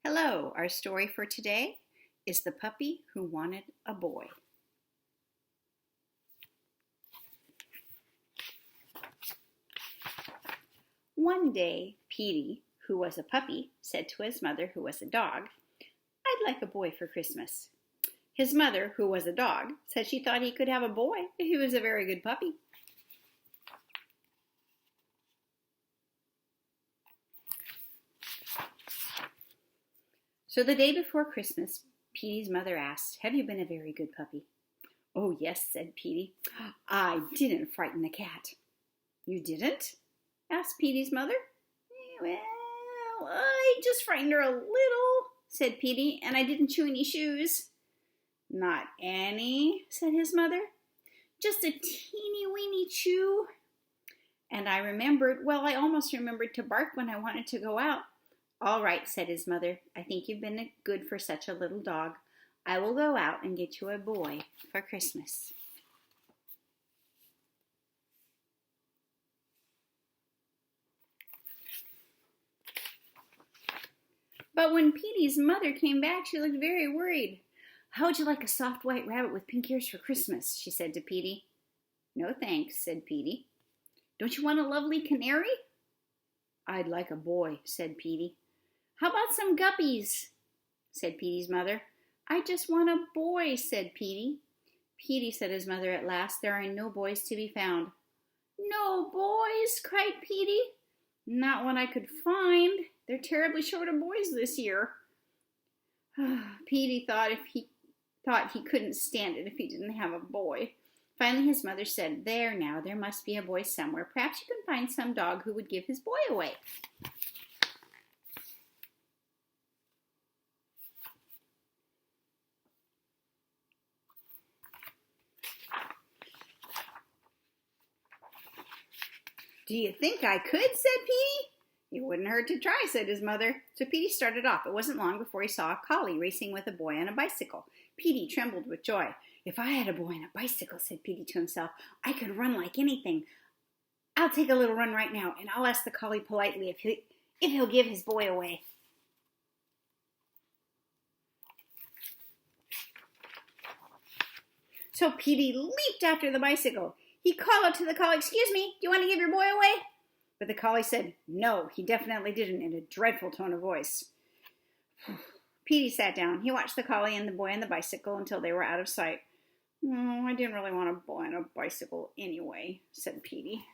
Hello, our story for today is The Puppy Who Wanted a Boy. One day, Petey, who was a puppy, said to his mother, who was a dog, "I'd like a boy for Christmas." His mother, who was a dog, said she thought he could have a boy if he was a very good puppy. So the day before Christmas, Petey's mother asked, "Have you been a very good puppy?" "Oh, yes," said Petey. "I didn't frighten the cat." "You didn't?" asked Petey's mother. "Well, I just frightened her a little," said Petey, "and I didn't chew any shoes." "Not any," said his mother. "Just a teeny weeny chew." "And I almost remembered to bark when I wanted to go out." "All right," said his mother. "I think you've been good for such a little dog. I will go out and get you a boy for Christmas." But when Petey's mother came back, she looked very worried. "How would you like a soft white rabbit with pink ears for Christmas?" she said to Petey. "No thanks," said Petey. "Don't you want a lovely canary?" "I'd like a boy," said Petey. "How about some guppies?" said Petey's mother. "I just want a boy," said Petey. "Petey," said his mother at last, "there are no boys to be found." "No boys?" cried Petey. "Not one I could find. They're terribly short of boys this year." Petey thought he couldn't stand it if he didn't have a boy. Finally his mother said, "There now, there must be a boy somewhere. Perhaps you can find some dog who would give his boy away." "Do you think I could?" said Petey. "It wouldn't hurt to try," said his mother. So Petey started off. It wasn't long before he saw a collie racing with a boy on a bicycle. Petey trembled with joy. "If I had a boy on a bicycle," said Petey to himself, "I could run like anything. I'll take a little run right now, and I'll ask the collie politely if he'll give his boy away." So Petey leaped after the bicycle. He called out to the collie, "Excuse me, do you want to give your boy away?" But the collie said, "No, he definitely didn't," in a dreadful tone of voice. Petey sat down. He watched the collie and the boy on the bicycle until they were out of sight. "Oh, I didn't really want a boy on a bicycle anyway," said Petey.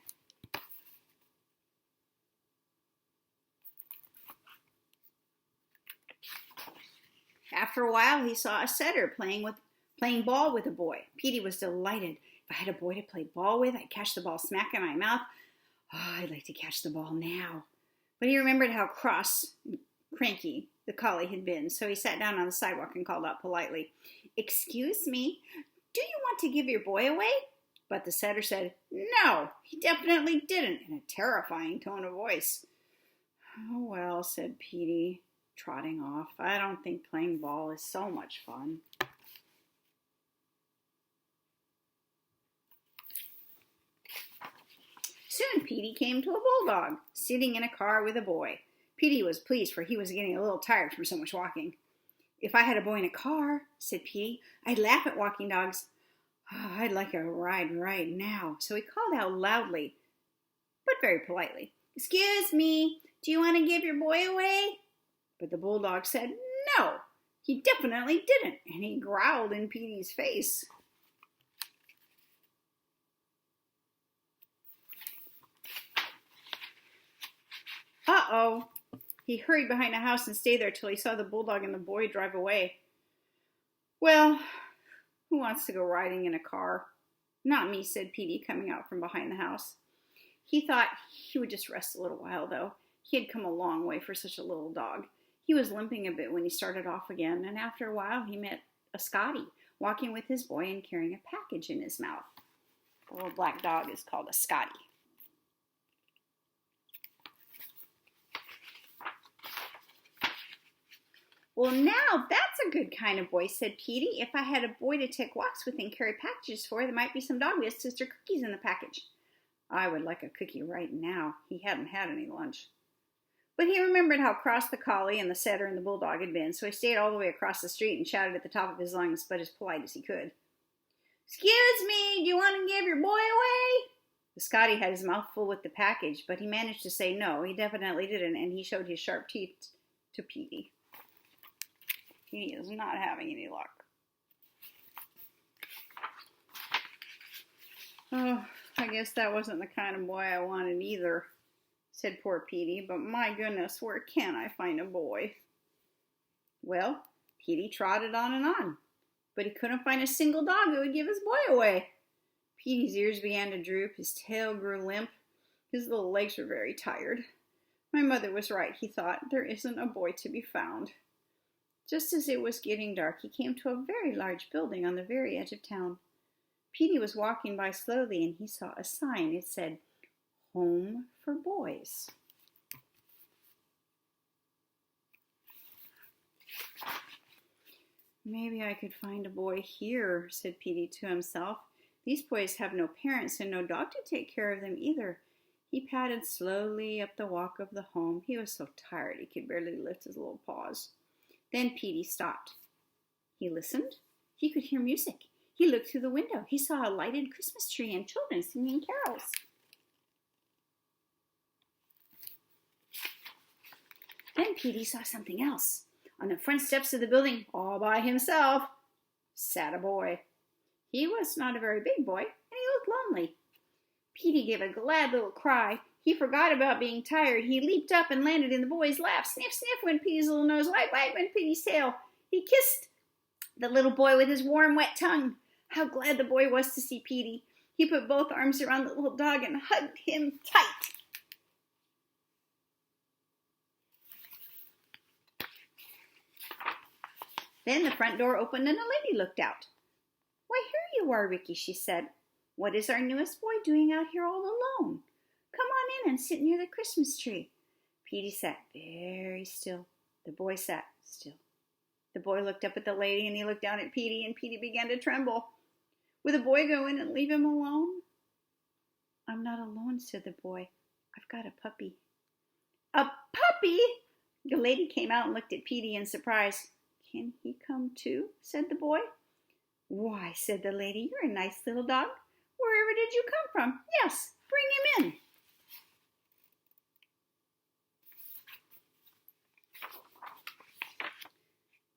After a while, he saw a setter playing ball with a boy. Petey was delighted. "If I had a boy to play ball with, I'd catch the ball smack in my mouth. Oh, I'd like to catch the ball now." But he remembered how cross and cranky the collie had been, so he sat down on the sidewalk and called out politely, "Excuse me, do you want to give your boy away?" But the setter said, "No, he definitely didn't," in a terrifying tone of voice. "Oh, well," said Petey, trotting off. "I don't think playing ball is so much fun." Soon Petey came to a bulldog, sitting in a car with a boy. Petey was pleased, for he was getting a little tired from so much walking. "If I had a boy in a car," said Petey, "I'd laugh at walking dogs. Oh, I'd like a ride right now." So he called out loudly, but very politely, "Excuse me, do you want to give your boy away?" But the bulldog said, "No, he definitely didn't," and he growled in Petey's face. Uh-oh. He hurried behind a house and stayed there till he saw the bulldog and the boy drive away. "Well, who wants to go riding in a car?" "Not me," said Petey, coming out from behind the house. He thought he would just rest a little while, though. He had come a long way for such a little dog. He was limping a bit when he started off again, and after a while he met a Scotty, walking with his boy and carrying a package in his mouth. The little black dog is called a Scotty. "Well, now that's a good kind of boy," said Petey. "If I had a boy to take walks with and carry packages for, there might be some dog biscuits or cookies in the package." "I would like a cookie right now." He hadn't had any lunch. But he remembered how cross the collie and the setter and the bulldog had been, so he stayed all the way across the street and shouted at the top of his lungs, but as polite as he could. "Excuse me, do you want to give your boy away?" The Scotty had his mouth full with the package, but he managed to say no, he definitely didn't, and he showed his sharp teeth to Petey. Petey is not having any luck. "Oh, I guess that wasn't the kind of boy I wanted either," said poor Petey, "but my goodness, where can I find a boy?" Well, Petey trotted on, but he couldn't find a single dog who would give his boy away. Petey's ears began to droop, his tail grew limp, his little legs were very tired. My mother was right, he thought, there isn't a boy to be found. Just as it was getting dark, he came to a very large building on the very edge of town. Petey was walking by slowly and he saw a sign. It said, "Home for Boys." "Maybe I could find a boy here," said Petey to himself. "These boys have no parents and no dog to take care of them either." He padded slowly up the walk of the home. He was so tired he could barely lift his little paws. Then Petey stopped. He listened. He could hear music. He looked through the window. He saw a lighted Christmas tree and children singing carols. Then Petey saw something else. On the front steps of the building, all by himself, sat a boy. He was not a very big boy, and he looked lonely. Petey gave a glad little cry. He forgot about being tired. He leaped up and landed in the boy's lap. Sniff, sniff went Petey's little nose. Wag, wag went Petey's tail. He kissed the little boy with his warm, wet tongue. How glad the boy was to see Petey. He put both arms around the little dog and hugged him tight. Then the front door opened and a lady looked out. "Why, here you are, Ricky," she said. "What is our newest boy doing out here all alone? Come on in and sit near the Christmas tree." Petey sat very still. The boy sat still. The boy looked up at the lady and he looked down at Petey, and Petey began to tremble. Would the boy go in and leave him alone? "I'm not alone," said the boy. "I've got a puppy." "A puppy?" The lady came out and looked at Petey in surprise. "Can he come too?" said the boy. "Why," said the lady, "you're a nice little dog. Wherever did you come from? Yes, bring him in."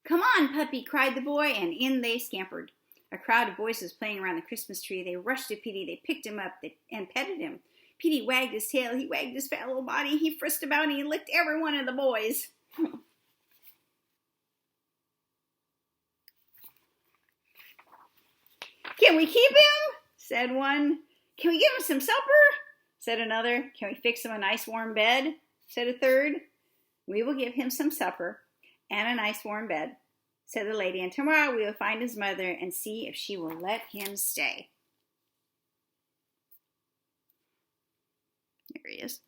"Come on, puppy," cried the boy, and in they scampered. A crowd of boys was playing around the Christmas tree. They rushed to Petey, they picked him up and petted him. Petey wagged his tail, he wagged his fat little body, he frisked about and he licked every one of the boys. "Can we keep him?" said one. "Can we give him some supper?" said another. "Can we fix him a nice warm bed?" said a third. "We will give him some supper and a nice warm bed," said the lady, "and tomorrow we will find his mother and see if she will let him stay." There he is.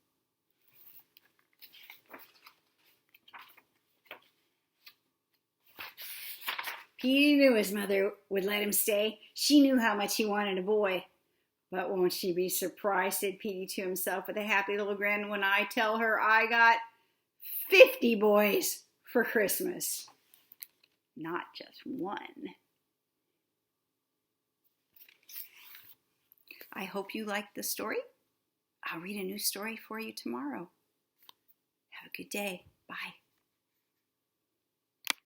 Petey knew his mother would let him stay. She knew how much he wanted a boy. "But won't she be surprised," said Petey to himself with a happy little grin, "when I tell her I got 50 boys for Christmas. Not just one." I hope you liked the story. I'll read a new story for you tomorrow. Have a good day. Bye.